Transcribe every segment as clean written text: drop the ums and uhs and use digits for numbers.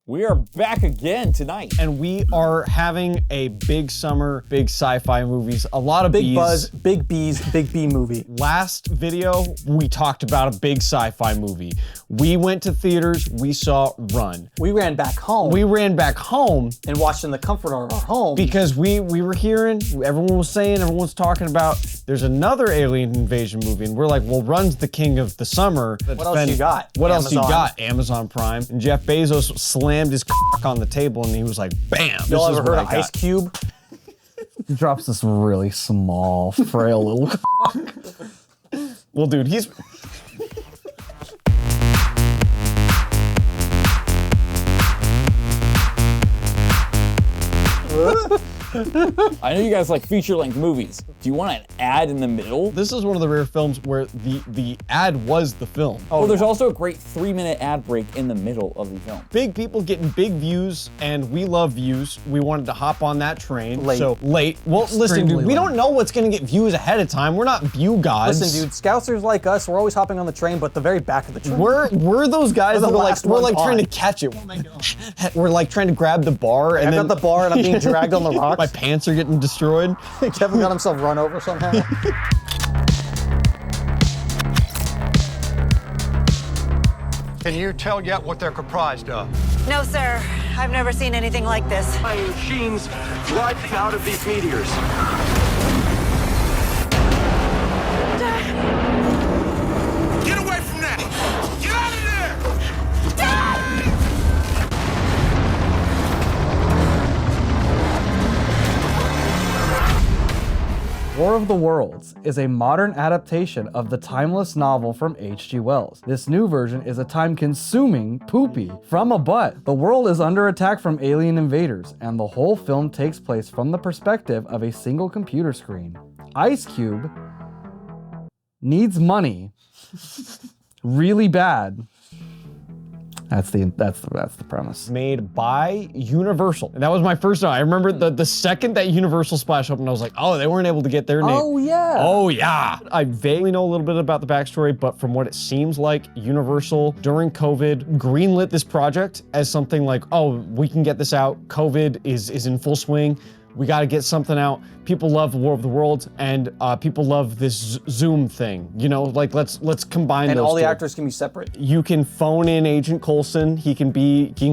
We are back again tonight. And we are having a big summer, big sci-fi movies, a lot of big bees. buzz, big bees, big bee movie. Last video, we talked about a big sci-fi movie. We went to theaters, we saw Run. We ran back home. We ran back home. And watched in the comfort of our home. Because we were hearing, everyone was saying, everyone was talking about, there's another alien invasion movie. And we're like, well, Run's the king of the summer. What else you got? What else you got? Amazon Prime. And Jeff Bezos slammed his cock on the table and he was like, bam, this Y'all is ever what heard I of got. Ice Cube? He drops this really small, frail little cock. Well, dude, he's... I know you guys like feature-length movies. Do you want an ad in the middle? This is one of the rare films where the ad was the film. Well, there's also a great 3-minute ad break in the middle of the film. Big people getting big views, and we love views. We wanted to hop on that train. Late. So late. Well, listen, dude, we don't know what's gonna get views ahead of time. We're not view gods. Listen, dude, Scousers like us, we're always hopping on the train, but the very back of the train. We're those guys that we're like trying to on. catch it. We're like trying to grab the bar, and I then got the bar and I'm being dragged on the rocks. my pants are getting destroyed. Kevin got himself run over somehow. Can you tell yet what they're comprised of? No, sir. I've never seen anything like this. Machines rising out of these meteors. Get away from that! Get out of there! War of the Worlds is a modern adaptation of the timeless novel from H.G. Wells. This new version is a time-consuming poopy from a butt. The world is under attack from alien invaders, and the whole film takes place from the perspective of a single computer screen. Ice Cube needs money really bad. That's the premise. Made by Universal. And that was my first time. I remember the second that Universal splashed open, I was like, oh, they weren't able to get their name. Oh, yeah. Oh, yeah. I vaguely know a little bit about the backstory, but from what it seems like, Universal, during COVID, greenlit this project as something like, oh, we can get this out. COVID is in full swing. We got to get something out. People love War of the Worlds, and people love this Zoom thing. You know, like let's combine And those all the two. actors can be separate. You can phone in Agent Coulson. He can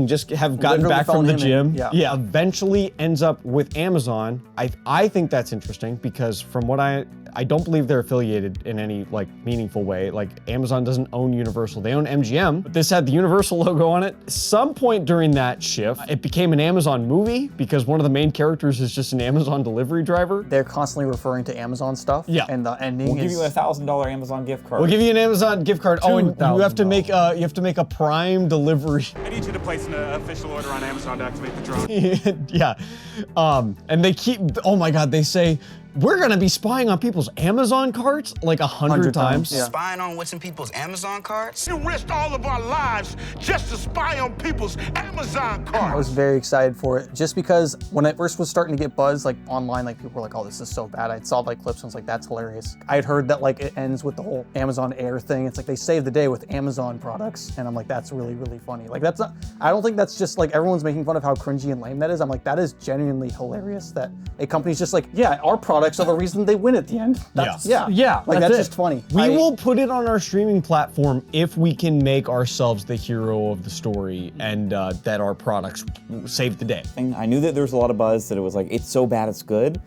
just have gotten Literally back from phone the him gym. in, yeah. Eventually ends up with Amazon. I think that's interesting because from what I don't believe they're affiliated in any like meaningful way. Like Amazon doesn't own Universal. They own MGM, but this had the Universal logo on it. Some point during that shift, it became an Amazon movie because one of the main characters is just an Amazon delivery driver. They're constantly referring to Amazon stuff. Yeah. And the ending We'll give is... you a $1,000 Amazon gift card. We'll give you an Amazon gift card. Oh, and you have to make a Prime delivery. I need you to place an official order on Amazon to activate the drone. Yeah. And they keep, oh my God, they say, we're gonna be spying on people's Amazon carts like 100 times. Yeah. Spying on what's in people's Amazon cards? You risked all of our lives just to spy on people's Amazon I cards. was very excited for it, just because when it first was starting to get buzz, like online, like people were like, "Oh, this is so bad." I saw like clips and was like, "That's hilarious." I had heard that like it ends with the whole Amazon Air thing. It's like they save the day with Amazon products, and I'm like, "That's really, really funny." Like that's not. I don't think that's just like everyone's making fun of how cringy and lame that is. I'm like, that is genuinely hilarious that a company's just like, "Yeah, our products are the reason they win at the end." That's, Yeah. Yeah, Like that's that's it. just funny. We will put it on our streaming platform if we can make ourselves the hero of the story and that our products save the day. I knew that there was a lot of buzz that it was like, it's so bad it's good,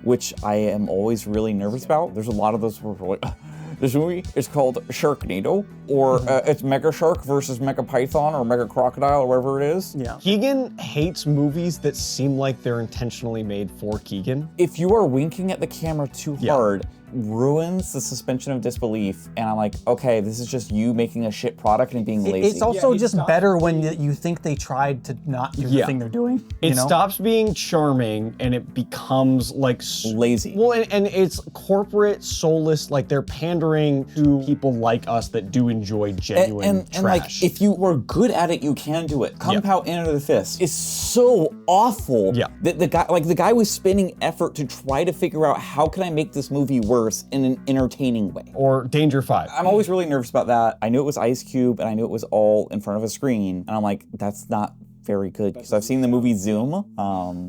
which I am always really nervous about. There's a lot of those where we're like, this movie is called Sharknado, or it's Mega Shark versus Mega Python or Mega Crocodile or whatever it is. Yeah. Keegan hates movies that seem like they're intentionally made for Keegan. If you are winking at the camera too hard, ruins the suspension of disbelief, and I'm like, okay, this is just you making a shit product and being lazy. It's also just better when you think they tried to not do the thing they're doing. It you know? stops being charming and it becomes like lazy. Well, and it's corporate, soulless, like they're pandering to people like us that do enjoy genuine and trash. like, if you were good at it, you can do it. Compound Enter the Fist is so awful. Yeah. That the guy was spending effort to try to figure out how can I make this movie work in an entertaining way. Or Danger 5. I'm always really nervous about that. I knew it was Ice Cube and I knew it was all in front of a screen, and I'm like, that's not very good because I've seen the movie Zoom.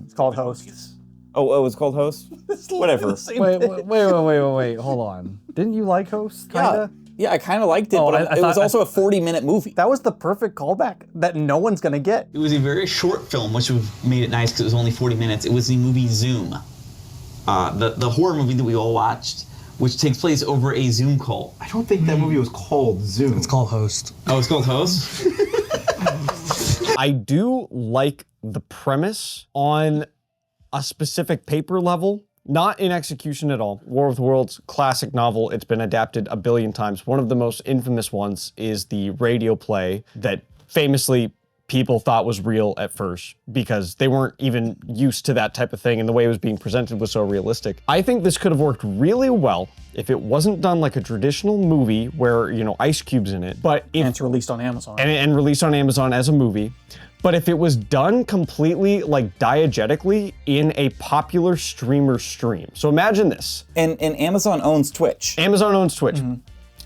It's called Hosts. Oh, it's called Host? Whatever. Wait, hold on. Didn't you like Host, kinda? Yeah, I kind of liked it, Oh, but it was also a 40-minute movie. That was the perfect callback that no one's gonna get. It was a very short film, which made it nice because it was only 40 minutes. It was the movie Zoom, the horror movie that we all watched, which takes place over a Zoom call. I don't think that movie was called Zoom. It's called Host. Oh, it's called Host? I do like the premise on a specific paper level, not in execution at all. War of the Worlds, classic novel. It's been adapted a billion times. One of the most infamous ones is the radio play that famously people thought was real at first because they weren't even used to that type of thing and the way it was being presented was so realistic. I think this could have worked really well if it wasn't done like a traditional movie where, you know, Ice Cube's in it, but if, And it's released on Amazon. and released on Amazon as a movie. But if it was done completely like diegetically in a popular streamer stream. So imagine this. And Amazon owns Twitch. Amazon owns Twitch.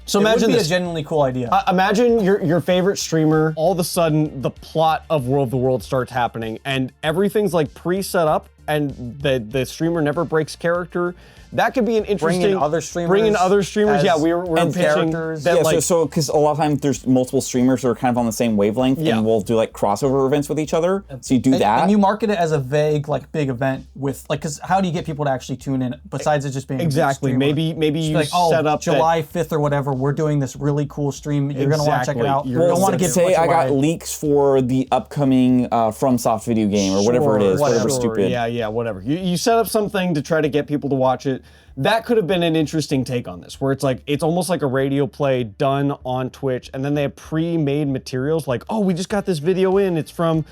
So it imagine would be this. a genuinely cool idea. Imagine your favorite streamer, all of a sudden the plot of World of the World starts happening and everything's like pre-set up and the streamer never breaks character. That could be an interesting... Bring in other streamers. Bring in other streamers, as- yeah, we're and pitching characters. that Yeah, like... so because a lot of times there's multiple streamers that are kind of on the same wavelength, Yeah. and we'll do like crossover events with each other. So you do that. And you market it as a vague, like, big event with, like, because how do you get people to actually tune in besides it just being Exactly. a big streamer? Maybe Just you be like, oh, set up July 5th or whatever, we're doing this really cool stream. You're going to want to check it Exactly. out. You're You don't want to gonna give say much I got away. leaks for the upcoming FromSoft video game or whatever it is, whatever Sure, stupid. Yeah, whatever. You set up something to try to get people to watch it. That could have been an interesting take on this, where it's like, it's almost like a radio play done on Twitch, and then they have pre-made materials like, oh, we just got this video in, it's from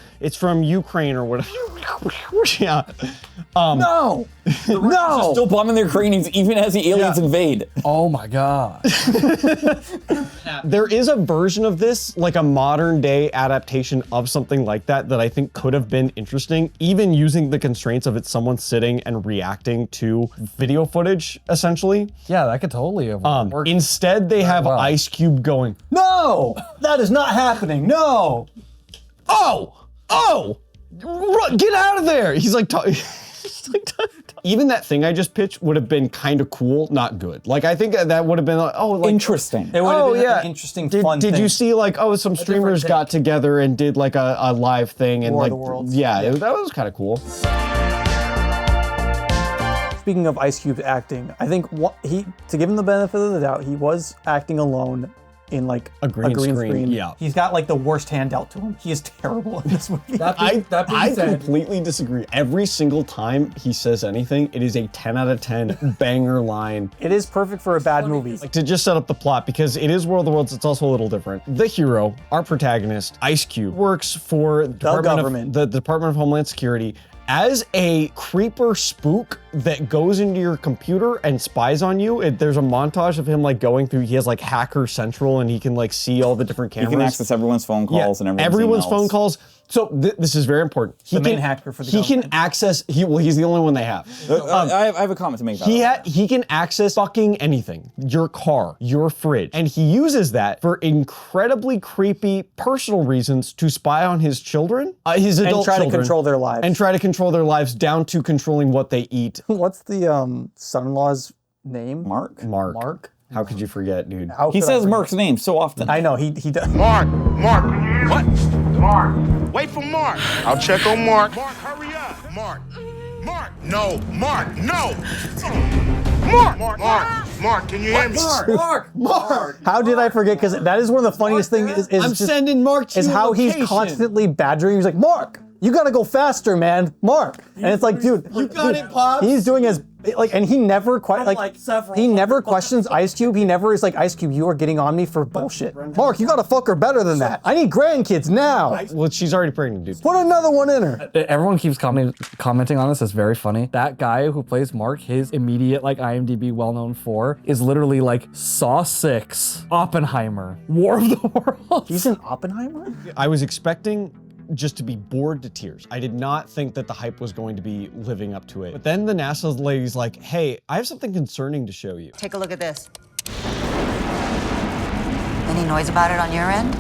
Ukraine or whatever. Yeah. No! No! Still bombing the Ukrainians even as the aliens invade. Oh my god. There is a version of this, like a modern day adaptation of something like that I think could have been interesting, even using the constraints of it someone sitting and reacting to video footage, essentially. Yeah, that could totally have worked. Instead, they have well. Ice Cube going, No! That is not happening. No! oh, get out of there. He's like, even that thing I just pitched would have been kind of cool, not good. Like, I think that would have been like, oh, like, Interesting. It would have oh been yeah, an interesting, did, fun Did thing. you see like, oh, some streamers different got together and did like a live thing and War of like, the Worlds. yeah, that was kind of cool. Speaking of Ice Cube's acting, I think to give him the benefit of the doubt, he was acting alone in like A green screen, yeah. He's got like the worst hand dealt to him. He is terrible in this movie. I completely disagree. Every single time he says anything, it is a 10 out of 10 banger line. It is perfect for a bad movie. Like, to just set up the plot, because it is World of the Worlds, it's also a little different. The hero, our protagonist, Ice Cube, works for the government. The Department of Homeland Security as a creeper spook that goes into your computer and spies on you. There's a montage of him like going through, he has like Hacker Central and he can like see all the different cameras. You can access everyone's phone calls and everyone's emails. phone calls. So this is very important. He The main hacker for the He can government. access, he's the only one they have. I have a comment to make about that. He can access fucking anything. Your car, your fridge. And he uses that for incredibly creepy personal reasons to spy on his children, his adult try to children, control their lives. And try to control their lives down to controlling what they eat. What's the son-in-law's name? Mark? Mark? How could you forget, dude? How He could I says forget? Mark's name so often. I know, he does. Mark, what? Mark. Wait for Mark. I'll check on Mark. Mark, hurry up. Mark, no. Mark, no. Mark, can you hear me? Mark! How did I forget? Because that is one of the funniest things is I'm just, sending Mark to is your how location. he's constantly badgering. He's like, Mark, you gotta go faster, man. Mark. And it's like, dude. You got it, Pops. He's doing his, like, and he never quite, like he never questions Ice Cube. He never is like, Ice Cube, you are getting on me for bullshit. Mark, you gotta fuck her better than that. I need grandkids now. Well, she's already pregnant, dude. Put another one in her. Everyone keeps commenting on this. It's very funny. That guy who plays Mark, his immediate like IMDb well-known for is literally like Saw 6, Oppenheimer, War of the Worlds. He's in Oppenheimer? I was expecting just to be bored to tears. I did not think that the hype was going to be living up to it. But then the NASA lady's like, hey, I have something concerning to show you. Take a look at this. Any noise about it on your end?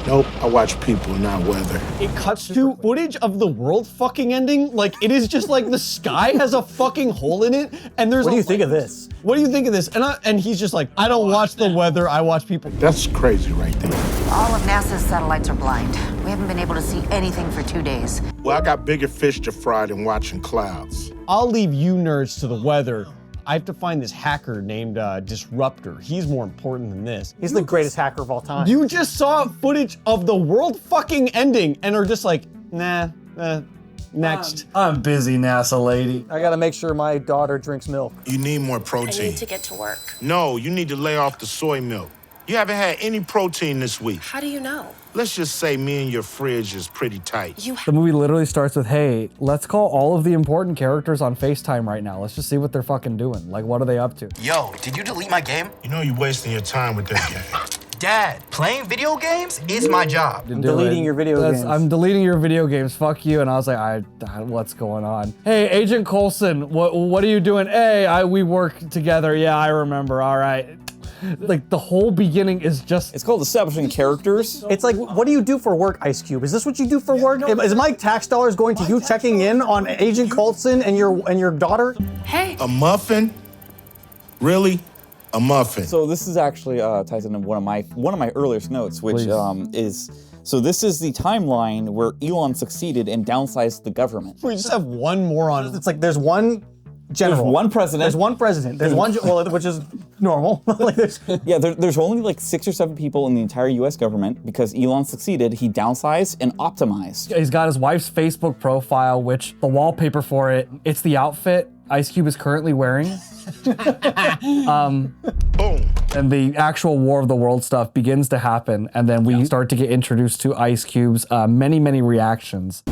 Nope, I watch people, not weather. It cuts to footage of the world fucking ending. Like, it is just like the sky has a fucking hole in it, and there's. What do you think of this? What do you think of this? And he's just like, I don't watch the weather, I watch people. That's crazy right there. All of NASA's satellites are blind. We haven't been able to see anything for 2 days. Well, I got bigger fish to fry than watching clouds. I'll leave you nerds to the weather. I have to find this hacker named Disruptor. He's more important than this. He's the greatest hacker of all time. You just saw footage of the world fucking ending and are just like, nah, next. I'm busy, NASA lady. I gotta make sure my daughter drinks milk. You need more protein. I need to get to work. No, you need to lay off the soy milk. You haven't had any protein this week. How do you know? Let's just say me and your fridge is pretty tight. The movie literally starts with, hey, let's call all of the important characters on FaceTime right now. Let's just see what they're fucking doing. Like, what are they up to? Yo, did you delete my game? You know you're wasting your time with that game. Dad, playing video games is my job. I'm deleting your video games. I'm deleting your video games. Fuck you. And I was like, what's going on? Hey, Agent Coulson, what are you doing? Hey, we work together. Yeah, I remember. All right. Like, the whole beginning is just... It's called establishing characters. It's like, what do you do for work, Ice Cube? Is this what you do for work? Is my tax dollars going to you checking in on Agent Coulson and your daughter? Hey. A muffin? Really? A muffin. So this is actually ties into one of my earliest notes, which is, so this is the timeline where Elon succeeded and downsized the government. We just have one moron. It's like there's one general. There's one president. There's one president. There's one, well, which is normal. Like there's only like 6 or 7 people in the entire U.S. government because Elon succeeded. He downsized and optimized. He's got his wife's Facebook profile, which the wallpaper for it, it's the outfit Ice Cube is currently wearing. Boom. And the actual War of the World stuff begins to happen, and then we start to get introduced to Ice Cube's many, many reactions.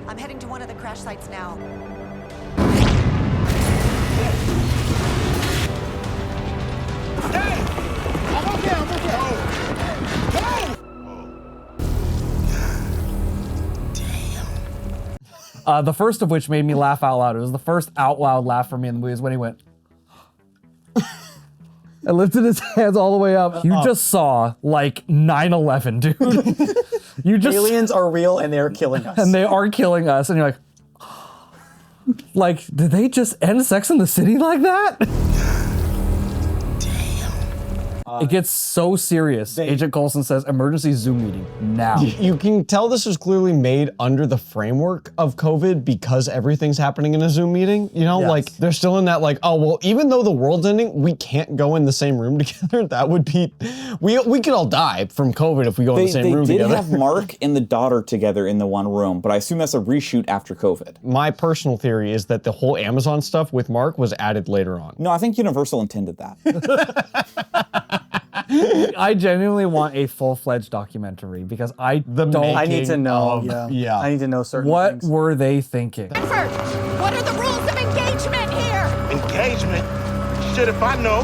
I'm heading to one of the crash sites now. The first of which made me laugh out loud. It was the first out loud laugh for me in the movie is when he went and lifted his hands all the way up. You just saw like 9/11, dude. You just aliens are real and they're killing us. And they are killing us, and you're like, did they just end Sex in the City like that? It gets so serious. Agent Coulson says, emergency Zoom meeting now. You can tell this was clearly made under the framework of COVID because everything's happening in a Zoom meeting. You know, like they're still in that like, oh, well, even though the world's ending, we can't go in the same room together. That would be, we could all die from COVID if we go in the same room together. They did have Mark and the daughter together in the one room, but I assume that's a reshoot after COVID. My personal theory is that the whole Amazon stuff with Mark was added later on. No, I think Universal intended that. I genuinely want a full-fledged documentary because I need to know. I need to know certain things. What were they thinking? What are the rules of engagement here? Engagement? Shit, if I know,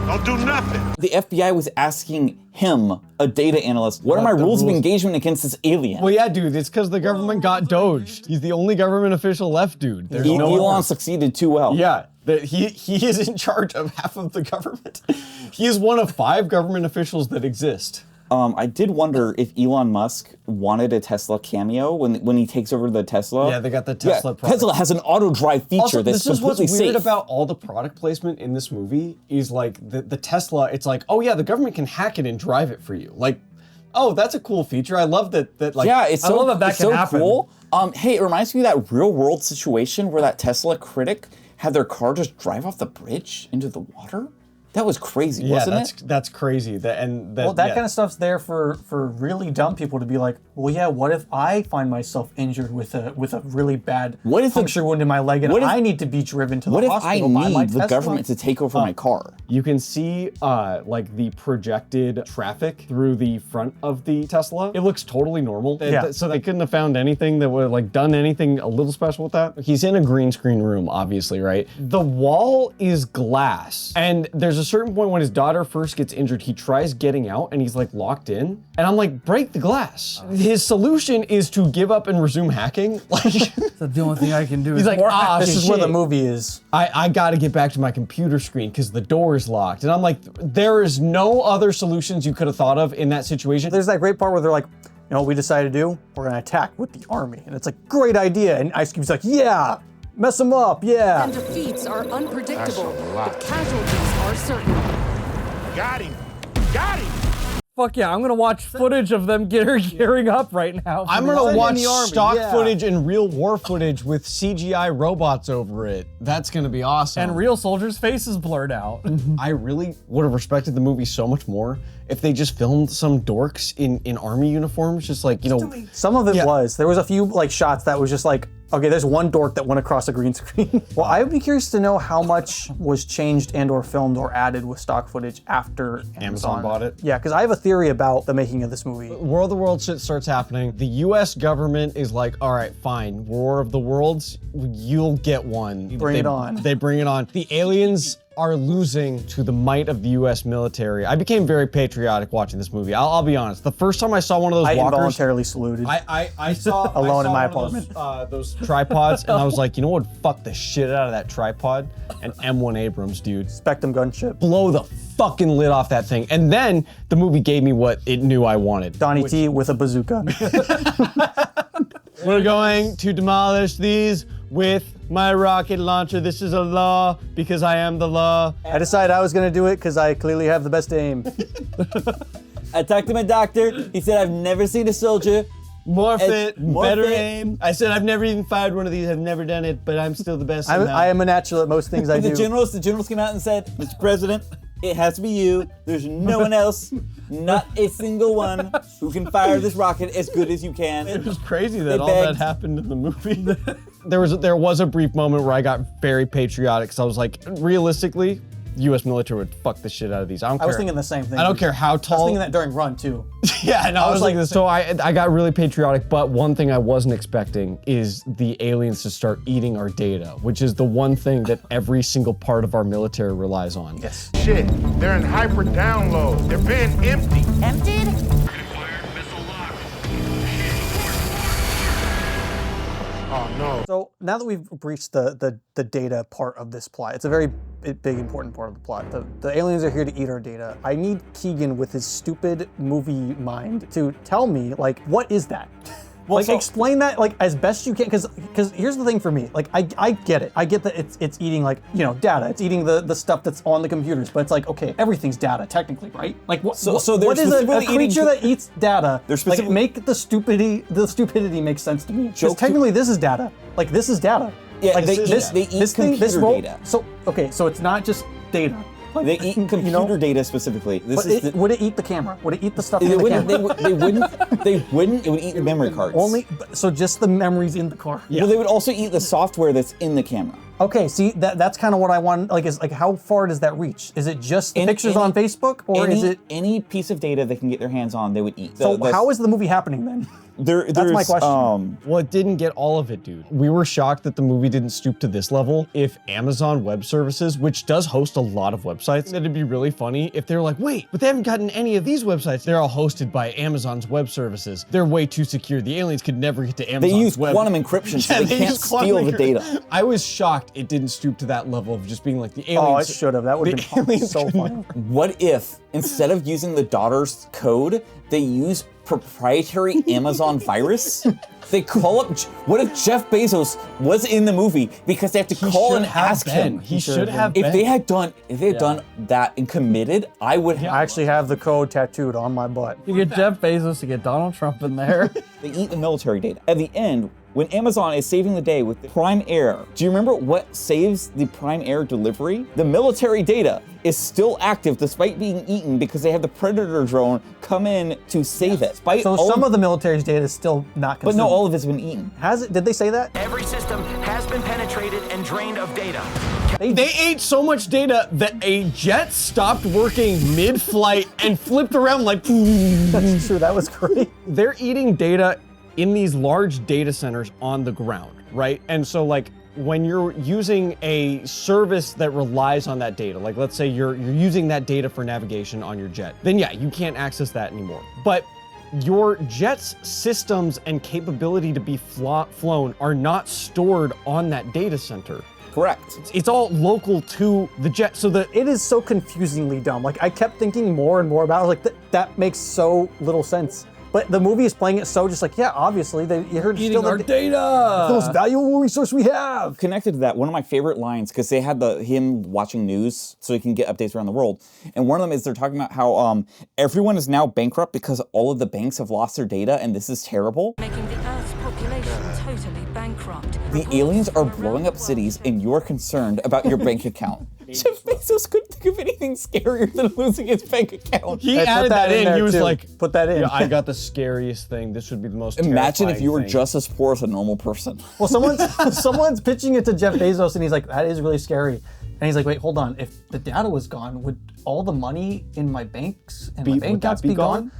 don't do nothing. The FBI was asking him, a data analyst, what are my rules of engagement against this alien? Well, yeah, dude, it's because the government got doged. He's the only government official left, dude. Elon succeeded too well. Yeah. He is in charge of half of the government. He is one of 5 government officials that exist. I did wonder if Elon Musk wanted a Tesla cameo when he takes over the Tesla. Yeah, they got the Tesla product. Tesla has an auto drive feature also, that's completely safe. This is what's weird about all the product placement in this movie is like the Tesla, it's like, oh yeah, the government can hack it and drive it for you. Like, oh, that's a cool feature. I love that like, yeah, it's so, I love that can happen. Cool. Hey, it reminds me of that real world situation where that Tesla critic had their car just drive off the bridge into the water. That was crazy, wasn't it? That's crazy. That kind of stuff's there for really dumb people to be like, well, yeah, what if I find myself injured with a really bad What if puncture wound in my leg and I need to be driven to the What if I hospital by my need the Tesla? government to take over my car? You can see like the projected traffic through the front of the Tesla. It looks totally normal. Yeah. So they couldn't have found anything that would have like done anything a little special with that. He's in a green screen room, obviously, right? The wall is glass. And there's a certain point when his daughter first gets injured, he tries getting out and he's like locked in. And I'm like, break the glass. His solution is to give up and resume hacking. Like, That's the only thing I can do. he's like, This is where the movie is. I gotta get back to my computer screen because the door is locked. And I'm like, there is no other solutions you could have thought of in that situation. There's that great part where they're like, you know what we decided to do? We're gonna attack with the army. And it's like, great idea. And Ice Cube's like, yeah, mess them up, yeah. And defeats are unpredictable, That's a lot. but casualties are certain. Got him. Got him. Fuck yeah, I'm gonna watch footage of them gearing up right now. I'm gonna watch stock footage and real war footage with CGI robots over it. That's gonna be awesome. And real soldiers' faces blurred out. I really would have respected the movie so much more if they just filmed some dorks in army uniforms, just like, you know. Some of it was. There was a few like shots that was just like, okay, there's one dork that went across a green screen. Well, I would be curious to know how much was changed and or filmed or added with stock footage after Amazon bought it. Yeah, because I have a theory about the making of this movie. War of the Worlds shit starts happening. The US government is like, all right, fine, War of the Worlds, you'll get one. Bring it on. They bring it on. The aliens are losing to the might of the US military. I became very patriotic watching this movie. I'll be honest. The first time I saw one of those I walkers, involuntarily saluted. I saw Alone in my one of apartment. those tripods, and I was like, you know what would fuck the shit out of that tripod? An M1 Abrams, dude. Spectrum gunship. Blow the fucking lid off that thing. And then the movie gave me what it knew I wanted. Donnie T with a bazooka. We're going to demolish these with my rocket launcher. This is a law because I am the law. I decided I was gonna do it because I clearly have the best aim. I talked to my doctor. He said I've never seen a soldier More fit, more better fit. aim. I said I've never even fired one of these. I've never done it, but I'm still the best. I am a natural at most things I do. The generals came out and said, Mr. President, it has to be you. There's no one else, not a single one, who can fire this rocket as good as you can. It was crazy that They all that begged. happened in the movie. There was a brief moment where I got very patriotic because I was like, realistically, U.S. military would fuck the shit out of these. I don't care. I was thinking the same thing. I don't care how I was tall. thinking that during Run too. Yeah, no, I was like this. So I got really patriotic, but one thing I wasn't expecting is the aliens to start eating our data, which is the one thing that every single part of our military relies on. Yes. Shit, they're in hyper download. They're being empty. Emptied? Oh no. So now that we've breached the data part of this plot, it's a very big important part of the plot. The aliens are here to eat our data. I need Keegan with his stupid movie mind to tell me, like, what is that? Well, so- explain that like as best you can, because here's the thing for me. Like I get it. I get that it's eating like, you know, data. It's eating the stuff that's on the computers. But it's like, okay, everything's data technically, right? Like what? So they're what is a specifically creature eating- that eats data? They're specifically- like make the stupidity make sense to me. Because Joke to- technically this is data. Like this is data. Yeah, like they eat computer data. So okay, so it's not just data. Like, They eat computer data specifically. This But is would it eat the camera? Would it eat the stuff in They the wouldn't. camera? They wouldn't. It would eat the memory cards. So just the memories in the car. Well, they would also eat the software that's in the camera. Okay, see that's kind of what I want. Like, is like how far does that reach? Is it just the pictures on Facebook, or is it any piece of data they can get their hands on? They would eat. So how is the movie happening then? That's my question. Well, it didn't get all of it, dude. We were shocked that the movie didn't stoop to this level. If Amazon Web Services, which does host a lot of websites, it'd be really funny if they were like, wait, but they haven't gotten any of these websites. They're all hosted by Amazon's Web Services. They're way too secure. The aliens could never get to Amazon's They use web. quantum encryption, so they can't use quantum steal the encryption. data. I was shocked it didn't stoop to that level of just being like the aliens. Oh, it should have. That would have been aliens so could funny. What if instead of using the daughter's code, they use proprietary Amazon virus? They call up. What if Jeff Bezos was in the movie because they have to call and ask him? He should have If been. they had done that and committed, I would. I actually have the code tattooed on my butt. You get Jeff Bezos to get Donald Trump in there. They eat the military data. At the end, when Amazon is saving the day with the Prime Air, do you remember what saves the Prime Air delivery? The military data is still active despite being eaten because they have the Predator drone come in to save it. So some of the military's data is still not consumed. But no, all of it's been eaten. Has it? Did they say that? Every system has been penetrated and drained of data. They ate so much data that a jet stopped working mid-flight and flipped around like. That's true. That was great. They're eating data in these large data centers on the ground, right? And so like when you're using a service that relies on that data, like let's say you're using that data for navigation on your jet, then yeah, you can't access that anymore. But your jet's systems and capability to be flown are not stored on that data center. Correct. It's all local to the jet, so that it is so confusingly dumb. Like I kept thinking more and more about it. I was like, that makes so little sense. But the movie is playing it so just like, yeah, obviously you heard eating our data. The most valuable resource we have. Connected to that, one of my favorite lines, because they had him watching news so he can get updates around the world. And one of them is they're talking about how everyone is now bankrupt because all of the banks have lost their data and this is terrible. Making the Earth's population totally bankrupt. The aliens are blowing up cities and you're concerned about your bank account. Jeff Bezos couldn't think of anything scarier than losing his bank account. he added that in. He was too. like, put that in. Yeah, I got the scariest thing. This would be the most Imagine if you were terrifying thing. just as poor as a normal person. Well, someone's pitching it to Jeff Bezos, and he's like, "That is really scary." And he's like, "Wait, hold on. If the data was gone, would all the money in my banks and my bank accounts be gone?"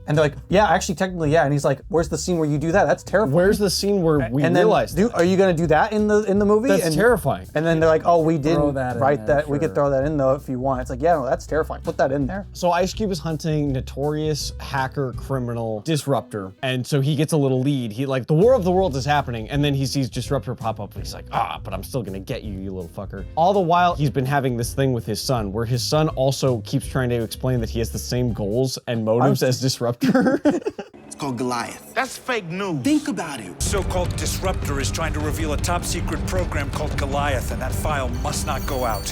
And they're like, "Yeah, actually, technically, yeah." And he's like, "Where's the scene where you do that? That's terrifying." Where's the scene where we realize that? Are you gonna do that in the movie? That's terrifying. And then they're like, "Oh, we didn't that in write there, that. We could throw that in though if you want." It's like, yeah, no, that's terrifying. Put that in there. So Ice Cube is hunting notorious hacker, criminal, Disruptor, and so he gets a little lead. He like, the War of the Worlds is happening, and then he sees Disruptor pop up, and he's like, but I'm still gonna get you, you little fucker. All the while, he's been having this thing with his son, where his son also keeps trying to explain that he has the same goals and motives as Disruptor. It's called Goliath. That's fake news. Think about it. So-called Disruptor is trying to reveal a top-secret program called Goliath, and that file must not go out.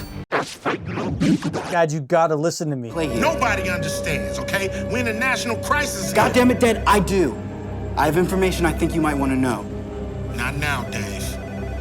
Dad, you gotta listen to me. Nobody understands, okay? We're in a national crisis. God damn it, Dad, I do. I have information I think you might want to know. Not nowadays.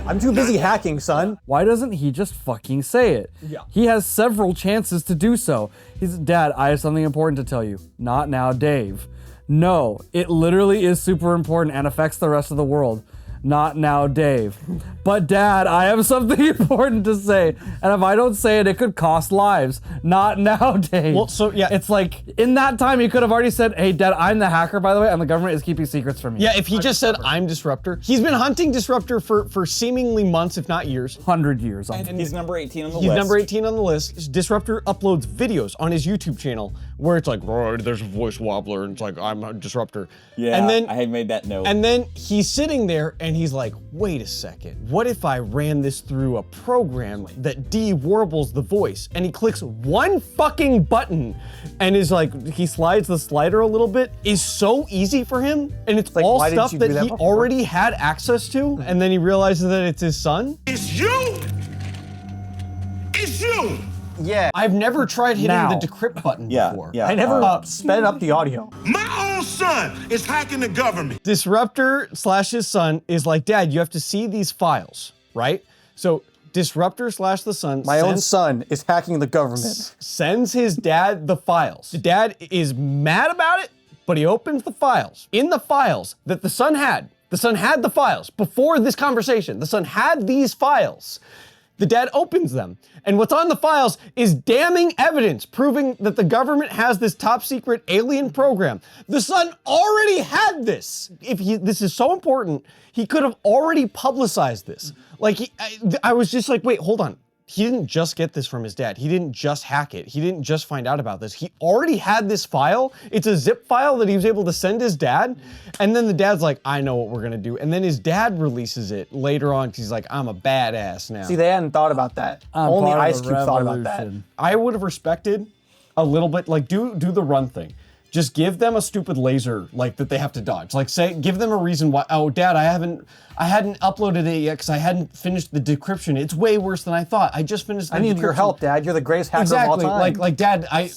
I'm too busy hacking, son. Why doesn't he just fucking say it? Yeah. He has several chances to do so. He's, Dad, I have something important to tell you. Not now, Dave. No, it literally is super important and affects the rest of the world. Not now, Dave. But Dad, I have something important to say, and if I don't say it, it could cost lives. Not now, Dave. Well, so yeah, it's like in that time he could have already said, "Hey, Dad, I'm the hacker, by the way, and the government is keeping secrets from me." Yeah, if he just said, "I'm Disruptor," he's been hunting Disruptor for seemingly months, if not years. 100 years. And he's number 18 on the list. He's number 18 on the list. Disruptor uploads videos on his YouTube channel where it's like, oh, there's a voice wobbler, and it's like, I'm a Disruptor. Yeah, and then, I had made that note. And then he's sitting there and he's like, wait a second, what if I ran this through a program that de-warbles the voice? And he clicks one fucking button and is like, he slides the slider a little bit, is so easy for him. And it's like, all why didn't stuff you that do that he before? already had access to. And then he realizes that it's his son. It's you! It's you! Yeah. I've never tried hitting Now. the decrypt button before. Yeah. I never sped up the audio. My own son is hacking the government. Disruptor / his son is like, Dad, you have to see these files, right? So Disruptor / the son My own son is hacking the government. sends his dad the files. The dad is mad about it, but he opens the files. In the files that the son had the files before this conversation. The son had these files. The dad opens them, and what's on the files is damning evidence proving that the government has this top secret alien program. The son already had this. This is so important, he could have already publicized this. Like, I was just like, wait, hold on. He didn't just get this from his dad. He didn't just hack it. He didn't just find out about this. He already had this file. It's a zip file that he was able to send his dad. And then the dad's like, I know what we're gonna do. And then his dad releases it later on because he's like, I'm a badass now. See, they hadn't thought about that. Only Ice Cube thought about that. I would have respected a little bit, like do the run thing. Just give them a stupid laser like that they have to dodge. Like give them a reason why. Oh, Dad, I hadn't uploaded it yet because I hadn't finished the decryption. It's way worse than I thought. I just finished the decryption. I need your help, Dad. You're the greatest hacker of all time. Like Dad, Dad,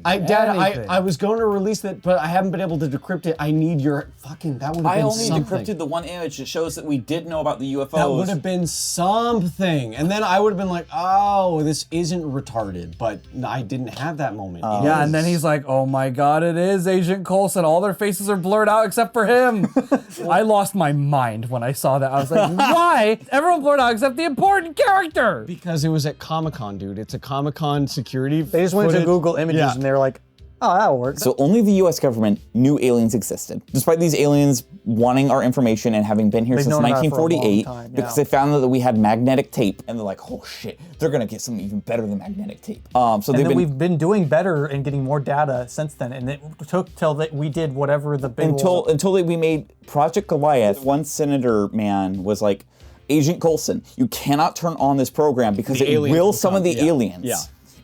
Anything. I was going to release it, but I haven't been able to decrypt it. I need your fucking. That would have been something. I only decrypted the one image that shows that we did know about the UFOs. That would have been something, and then I would have been like, oh, this isn't retarded, but I didn't have that moment. Yeah, and then he's like, oh my God, it is Agent Coulson. All their faces are blurred out except for him. I lost my mind when I saw that. I was like, why? Everyone blurred out except the important character. Because it was at Comic-Con, dude. It's a Comic-Con security. They just went to Google Images and they were like, oh, that'll work. So only the US government knew aliens existed, despite these aliens wanting our information and having been here since 1948, because they found that we had magnetic tape, and they're like, oh shit, they're gonna get something even better than magnetic tape. We've been doing better and getting more data since then, and it took till that we did whatever the big until we made Project Goliath. One senator man was like, Agent Coulson, you cannot turn on this program because it will summon the aliens. Yeah.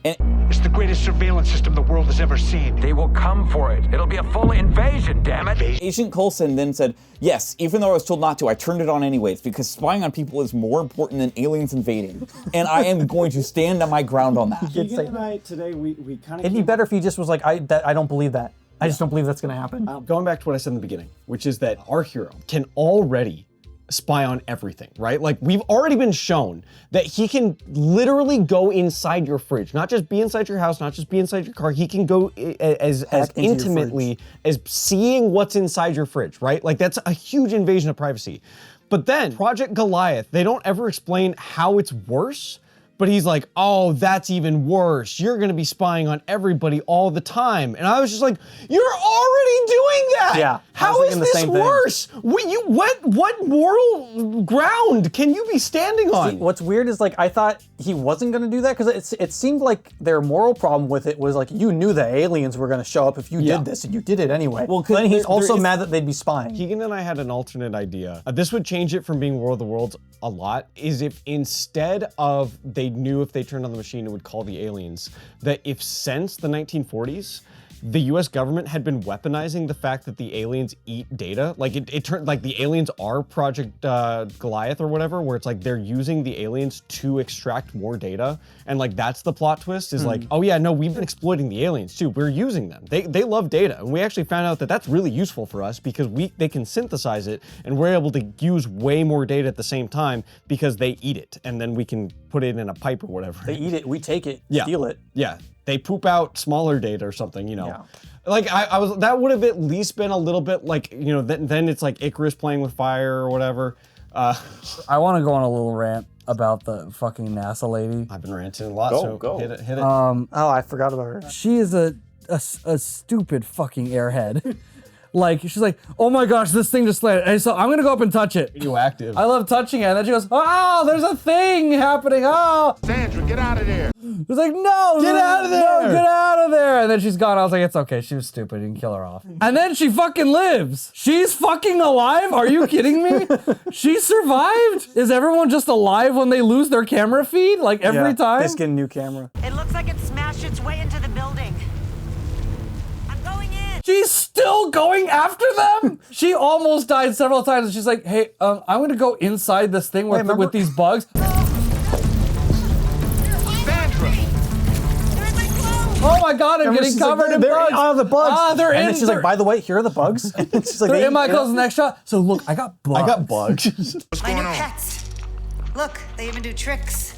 It's the greatest surveillance system the world has ever seen. They will come for it. It'll be a full invasion, damn it. Agent Coulson then said, yes, even though I was told not to, I turned it on anyways because spying on people is more important than aliens invading. And I am going to stand on my ground on that. Keegan and I today, we kind of... It'd be better if he just was like, I don't believe that. I just don't believe that's gonna happen. Going back to what I said in the beginning, which is that our hero can already spy on everything, right? Like we've already been shown that he can literally go inside your fridge, not just be inside your house, not just be inside your car. He can go as intimately as seeing what's inside your fridge, right? Like that's a huge invasion of privacy. But then Project Goliath, they don't ever explain how it's worse, but he's like, oh, that's even worse. You're gonna be spying on everybody all the time. And I was just like, you're already doing that. Yeah. How is this worse? What moral ground can you be standing on? See, what's weird is like, I thought he wasn't gonna do that because it seemed like their moral problem with it was like, you knew the aliens were gonna show up if you did this and you did it anyway. Well, then he's also mad that they'd be spying. Keegan and I had an alternate idea. This would change it from being War of the Worlds a lot, is if instead of they knew if they turned on the machine it would call the aliens, that if since the 1940s, the US government had been weaponizing the fact that the aliens eat data. Like it turned, like the aliens are Project Goliath or whatever, where it's like they're using the aliens to extract more data. And like that's the plot twist is like, oh yeah, no, we've been exploiting the aliens too. We're using them. They love data. And we actually found out that that's really useful for us because they can synthesize it and we're able to use way more data at the same time because they eat it. And then we can put it in a pipe or whatever. They eat it, we take it, steal it. Yeah. They poop out smaller data or something, you know. Yeah. Like that would have at least been a little bit like, you know, then it's like Icarus playing with fire or whatever. I want to go on a little rant about the fucking NASA lady. I've been ranting a lot, go. Hit it. Oh, I forgot about her. She is a stupid fucking airhead. Like, she's like, oh my gosh, this thing just landed. And so I'm gonna go up and touch it. Radioactive. I love touching it. And then she goes, oh, there's a thing happening. Oh. Sandra, get out of there. It's like, no, get out of there. No, get out of there. And then she's gone. I was like, it's okay. She was stupid. You can kill her off. And then she fucking lives. She's fucking alive? Are you kidding me? She survived? Is everyone just alive when they lose their camera feed? Like every time? Just get a new camera. It looks like it smashed its way into the building. She's still going after them? She almost died several times and she's like, hey, I'm gonna go inside this thing with these bugs. Sandra! Oh my God, I'm getting covered in bugs. Oh, the bugs. Ah, they're in. And then she's like, by the way, here are the bugs. And she's like, they're in my clothes next shot. So look, I got bugs. I got bugs. What's My going new on? pets. Look, they even do tricks.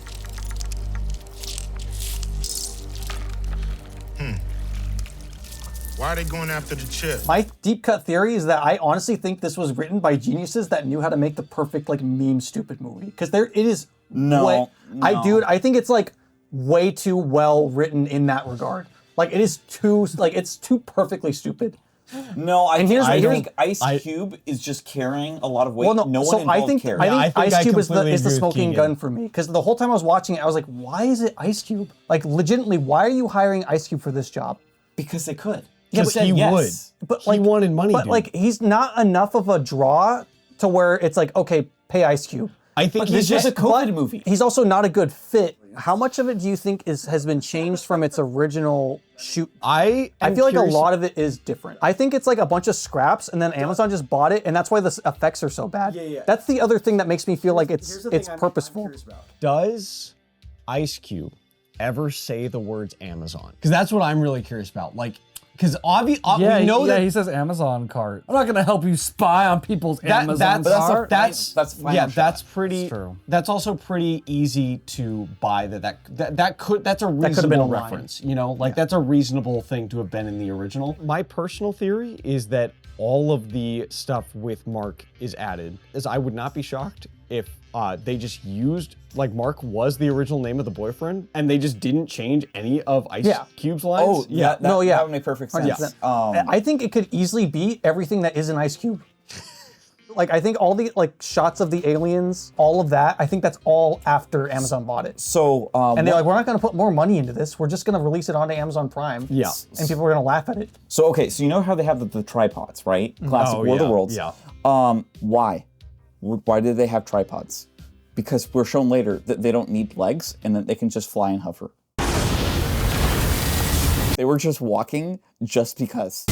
Why are they going after the chip? My deep cut theory is that I honestly think this was written by geniuses that knew how to make the perfect like meme stupid movie. Because it is I think it's like way too well written in that regard. Like it is too it's too perfectly stupid. No, I think Ice Cube is just carrying a lot of weight. Well, no, so I think Ice Cube is the smoking gun for me. Because the whole time I was watching it, I was like, why is it Ice Cube? Like legitimately, why are you hiring Ice Cube for this job? Because they could. Because he would. But he wanted money, But dude. like, he's not enough of a draw to where it's like, okay, pay Ice Cube. I think This is a COVID movie. He's also not a good fit. How much of it do you think has been changed from its original shoot? I feel like a lot of it is different. I think it's like a bunch of scraps, and then Amazon just bought it, and that's why the effects are so bad. Yeah. That's the other thing that makes me feel like it's purposeful. Does Ice Cube ever say the words Amazon? Because that's what I'm really curious about. Like, because we know that he says Amazon cart. I'm not gonna help you spy on people's Amazon cart. That's pretty. That's true. That's also pretty easy to buy. That's a reasonable reference. You know, like that's a reasonable thing to have been in the original. My personal theory is that all of the stuff with Mark is added. As I would not be shocked if they just used, like, Mark was the original name of the boyfriend, and they just didn't change any of Ice Cube's lines. Oh, yeah. That would make perfect sense. Yes. I think it could easily be everything that is in Ice Cube. Like, I think all the shots of the aliens, all of that, I think that's all after Amazon bought it. So, and they're like, we're not going to put more money into this. We're just going to release it onto Amazon Prime. Yeah. And people are going to laugh at it. So, okay, so you know how they have the tripods, right? Classic War of the Worlds. Yeah. Why? Why did they have tripods? Because we're shown later that they don't need legs and that they can just fly and hover. They were just walking just because.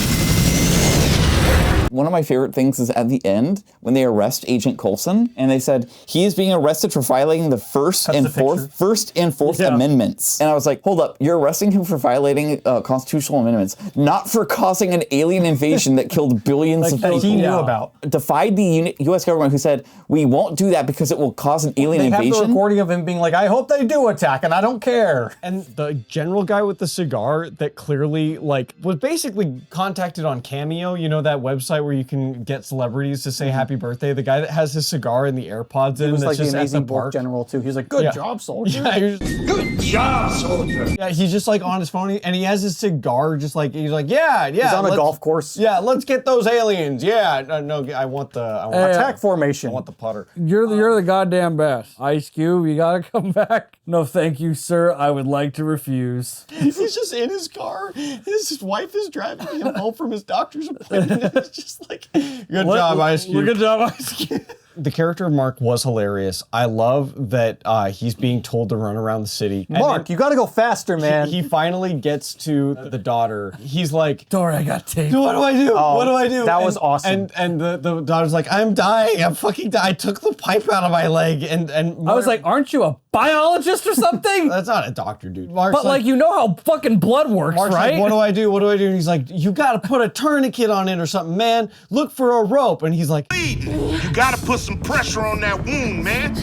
One of my favorite things is at the end when they arrest Agent Coulson and they said he is being arrested for violating the First and Fourth Amendments. And I was like, hold up, you're arresting him for violating constitutional amendments, not for causing an alien invasion that killed billions of people. He knew about. Defied the U.S. government, who said we won't do that because it will cause an alien invasion. They have the recording of him being like, I hope they do attack, and I don't care. And the general guy with the cigar that clearly was basically contacted on Cameo, you know, that website where you can get celebrities to say happy birthday. The guy that has his cigar and the AirPods in. He was like just the amazing book general too. He was like, good job, soldier. Yeah, Good job, soldier. yeah, he's just like on his phone and he has his cigar just like, he's like, yeah. He's on a golf course. Yeah, let's get those aliens. Yeah, no, I want attack formation. I want the putter. You're the goddamn best. Ice Cube, you gotta come back. No, thank you, sir. I would like to refuse. He's just in his car. His wife is driving him home from his doctor's appointment. It's just like, good job, Ice Cube. Good job, Ice Cube. The character of Mark was hilarious. I love that he's being told to run around the city. Mark, you gotta go faster, man. He finally gets to the daughter. He's like, Daughter, I got taped. What do I do? What do I do? That was awesome. And the daughter's like, I'm dying. I'm fucking dying. I took the pipe out of my leg. And Mark, I was like, aren't you a biologist or something? That's not a doctor, dude. Mark's but like, you know how fucking blood works, Mark's right? Like, what do I do? What do I do? And he's like, you gotta put a tourniquet on it or something, man. Look for a rope. And he's like, You gotta put some pressure on that wound, man.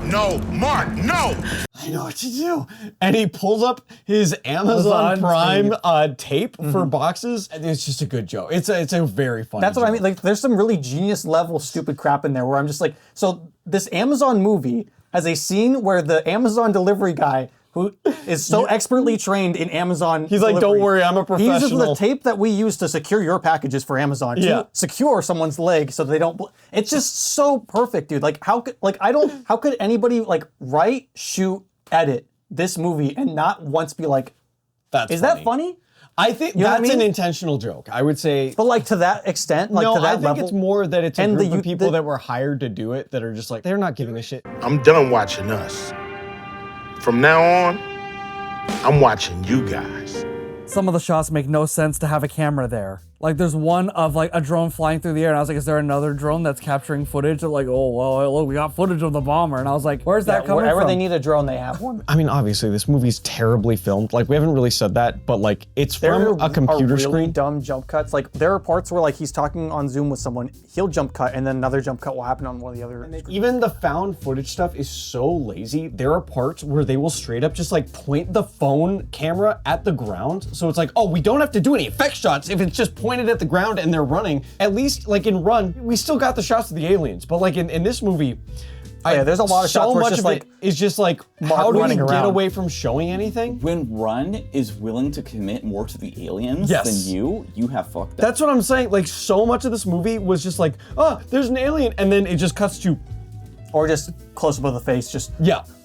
No, Mark, no. I know what to do. And he pulls up his Amazon Prime tape for boxes. And it's just a good joke. It's a very funny That's what joke. I mean. Like, there's some really genius level stupid crap in there where I'm just like, so this Amazon movie has a scene where the Amazon delivery guy who is so expertly trained in Amazon He's like, don't worry, I'm a professional. He uses the tape that we use to secure your packages for Amazon to secure someone's leg so they don't. It's just so perfect, dude. Like, how could anybody write, shoot, edit this movie and not once be like, is that funny? I think that's an intentional joke. I would say, but to that extent, to that level. I think it's more that it's a group of people that were hired to do it that are just like, they're not giving a shit. I'm done watching us. From now on, I'm watching you guys. Some of the shots make no sense to have a camera there. Like, there's one of a drone flying through the air, and I was like, is there another drone that's capturing footage of oh, well, look, we got footage of the bomber. And I was like, where's that coming wherever from? they need a drone, they have one. I mean, obviously, this movie's terribly filmed. Like, we haven't really said that, but it's from a computer screen. Really dumb jump cuts. Like, there are parts where he's talking on Zoom with someone, he'll jump cut, and then another jump cut will happen on one of the other. Even the found footage stuff is so lazy. There are parts where they will straight up just point the phone camera at the ground. So it's like, oh, we don't have to do any effect shots if it's just pointed at the ground and they're running. At least in Run, we still got the shots of the aliens. But in this movie, there's a lot of shots where it's just how do we get away from showing anything? When Run is willing to commit more to the aliens than you have fucked up. That's what I'm saying. So much of this movie was just oh, there's an alien, and then it just cuts to, or just close up of the face, just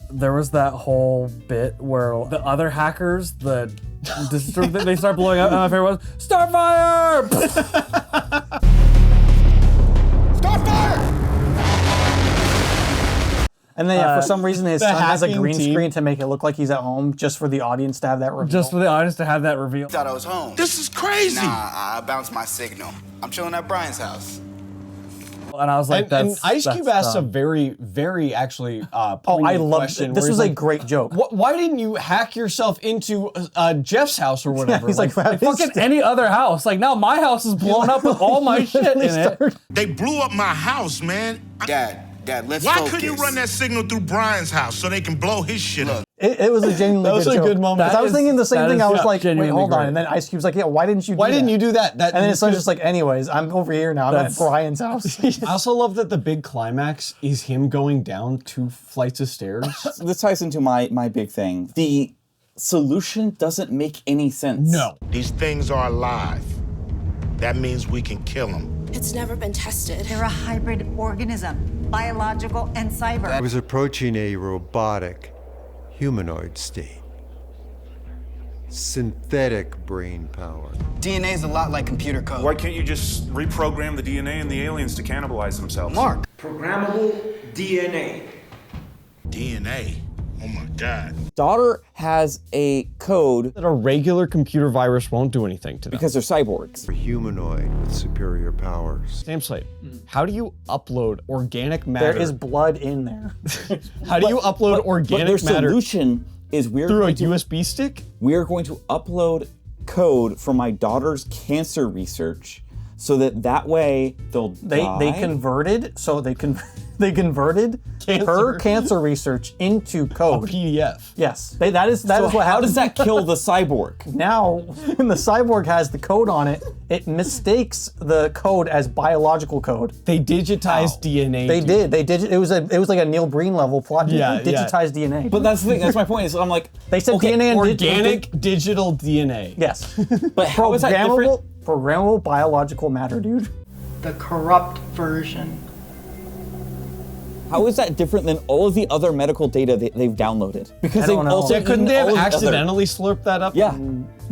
There was that whole bit where the other hackers, they start blowing up, and my favorite was, Starfire! Starfire! And then for some reason his the son has a hacking green team. screen to make it look like he's at home, just for the audience to have that reveal. Just for the audience to have that reveal. Thought I was home. This is crazy. Nah, I bounced my signal. I'm chilling at Brian's house. And I was like, and Ice Cube asked a very, very actually I loved it. This was a great joke. Why didn't you hack yourself into Jeff's house or whatever? He's like fucking any other house. Like now my house is blown up with all my shit in it. They blew up my house, man. Dad, let's Why focus. couldn't you run that signal through Brian's house so they can blow his shit up? It was a genuinely That was good a joke. good moment. 'Cause I was thinking the same thing. I was like, wait, genuinely hold on. great. And then Ice Cube's like, yeah, why didn't you do that? Why didn't you do that? And then his son's just like, anyways, I'm over here now. I'm at Brian's house. I also love that the big climax is him going down 2 flights of stairs. This ties into my big thing. The solution doesn't make any sense. No. These things are alive. That means we can kill them. It's never been tested. They're a hybrid organism, biological and cyber. I was approaching a robotic, humanoid state. Synthetic brain power. DNA is a lot like computer code. Why can't you just reprogram the DNA in the aliens to cannibalize themselves? Mark. Programmable DNA. DNA? Oh my God. Daughter has a code that a regular computer virus won't do anything to them. because they're cyborgs. A humanoid with superior powers. Sam Slade, how do you upload organic matter? There is blood in there. How do you upload organic But their matter solution is through a USB stick? We're going to upload code for my daughter's cancer research so that way they'll die. They converted her cancer research into code. A PDF. Yes, that is what how happened. does that kill the cyborg? Now, when the cyborg has the code on it, it mistakes the code as biological code. They digitized DNA. They did. It was like a Neil Breen level plot. Digitized DNA. But that's the thing. That's my point. Is I'm like, they said okay, DNA and organic digital DNA. Yes. But how is that different? Programmable biological matter, dude. The corrupt version. How is that different than all of the other medical data they've downloaded? Because they've also couldn't they have all of the other- accidentally slurped that up? Yeah.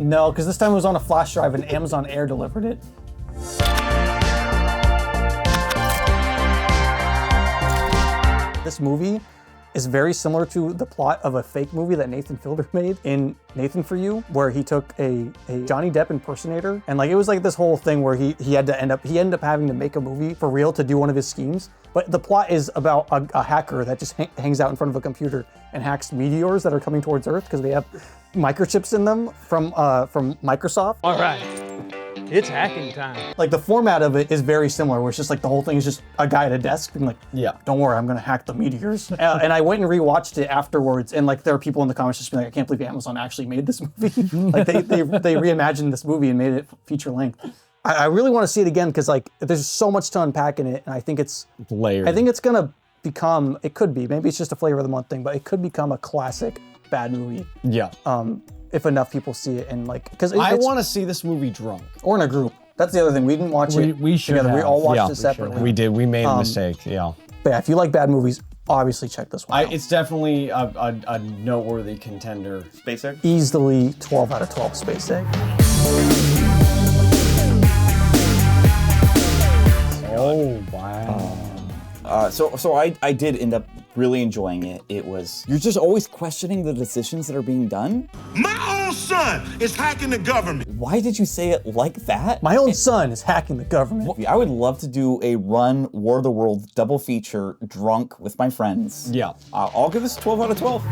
No, because this time it was on a flash drive and Amazon Air delivered it. This movie is very similar to the plot of a fake movie that Nathan Fielder made in Nathan For You, where he took a Johnny Depp impersonator, and it was like this whole thing where he ended up having to make a movie for real to do one of his schemes. But the plot is about a hacker that just hangs out in front of a computer and hacks meteors that are coming towards Earth because they have microchips in them from Microsoft. All right. It's hacking time. Like the format of it is very similar, where it's just like the whole thing is just a guy at a desk being like, yeah, don't worry, I'm gonna hack the meteors. And I went and rewatched it afterwards, and there are people in the comments just being like, I can't believe Amazon actually made this movie. Like they reimagined this movie and made it feature length. I really want to see it again because there's so much to unpack in it, and I think it's layered. I think it's gonna become. It could be. Maybe it's just a flavor of the month thing, but it could become a classic bad movie. Yeah. If enough people see it and because I want to see this movie drunk or in a group. That's the other thing. We didn't watch it We should together. We have. all watched Yeah, it separately. We did. We made a mistake. Yeah. But yeah, if you like bad movies, obviously check this one out. It's definitely a noteworthy contender. Space Egg? Easily 12 out of 12 Space Egg. Oh, wow. So I did end up really enjoying it. You're just always questioning the decisions that are being done. My own son is hacking the government. Why did you say it like that? My own son is hacking the government. I would love to do a Run War of the Worlds double feature drunk with my friends. Yeah. I'll give this 12 out of 12.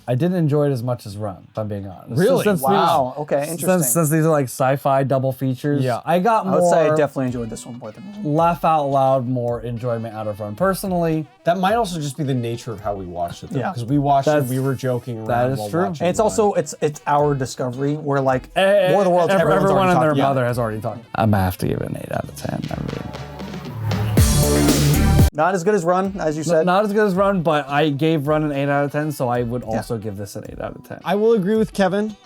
I didn't enjoy it as much as Run, if I'm being honest. Really? Wow. Okay, interesting. Since these are like sci-fi double features, Yeah. I got I more would say I definitely enjoyed this one more than Run. laugh out loud, more enjoyment out of Run. Personally, That might also just be the nature of how we watched it, though. Yeah. Because we watched it, That's- we were joking around. that is while true. watching And it's Run. also it's our discovery. Where War of the Worlds, everyone's everyone already and their talked about. mother has already talked. I'm gonna have to give it an 8 out of 10. I mean, Not as good as Run, as you said. not as good as Run, but I gave Run an 8 out of 10, so I would also give this an 8 out of 10. I will agree with Kevin.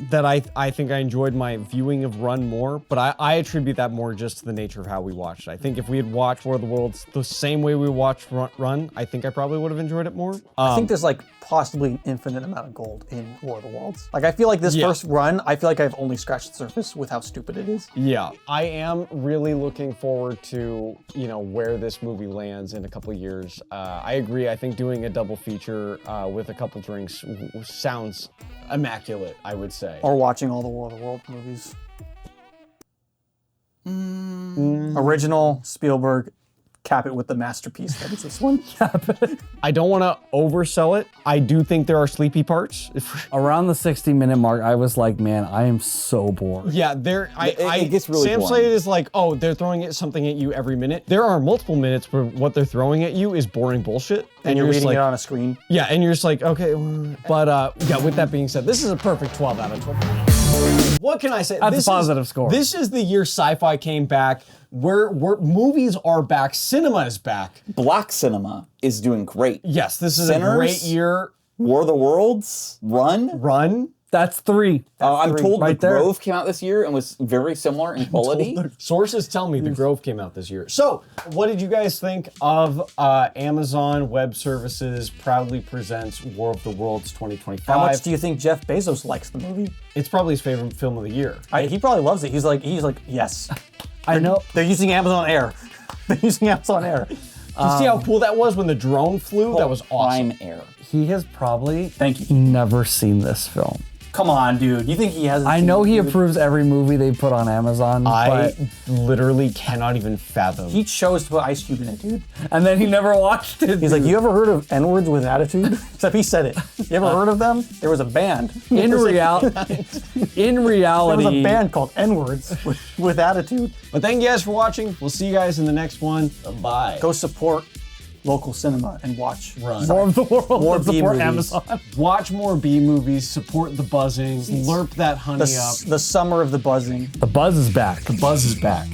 that I think I enjoyed my viewing of Run more, but I attribute that more just to the nature of how we watched it. I think if we had watched War of the Worlds the same way we watched Run, I think I probably would have enjoyed it more. I think there's like possibly an infinite amount of gold in War of the Worlds. Like I feel like this first run, I feel like I've only scratched the surface with how stupid it is. Yeah, I am really looking forward to, you know, where this movie lands in a couple of years. I agree. I think doing a double feature with a couple drinks sounds immaculate, I would say. Or watching all the War of the World movies. Original, Spielberg, cap it with the masterpiece that is this one. I don't want to oversell it. I do think there are sleepy parts. Around the 60-minute mark, I was like, man, I am so bored. Yeah, it gets really Sam boring. Slade is like, oh, they're throwing something at you every minute. There are multiple minutes where what they're throwing at you is boring bullshit. And you're just reading like, it on a screen. Yeah, and you're just like, okay. But yeah, with that being said, this is a perfect 12 out of 12. What can I say? That's a positive score. This is the year sci-fi came back, where movies are back, cinema is back. Black cinema is doing great. Yes, this is Sinners, a great year. War of the Worlds, Run. That's 3. I'm told The Grove came out this year and was very similar in quality. Sources tell me The Grove came out this year. So, what did you guys think of Amazon Web Services proudly presents War of the Worlds 2025? How much do you think Jeff Bezos likes the movie? It's probably his favorite film of the year. He probably loves it. He's like, yes. I know. They're using Amazon Air. They're using Amazon Air. Did you see how cool that was when the drone flew? That was awesome. Prime Air. He has probably never seen this film. Come on, dude. You think he hasn't I seen know it, he dude? approves every movie they put on Amazon, I but literally cannot even fathom. He chose to put Ice Cube in it, dude. and then he never watched it. He's like, you ever heard of N-words with attitude? Except he said it. You ever heard of them? There was a band. in reality, There was a band called N-words with attitude. But thank you guys for watching. We'll see you guys in the next one. Bye. Go support local cinema and watch Run. More of the world. More Support B movies. Amazon. Watch more B movies, support the buzzing, slurp that honey up. The summer of the buzzing. The buzz is back. The buzz is back.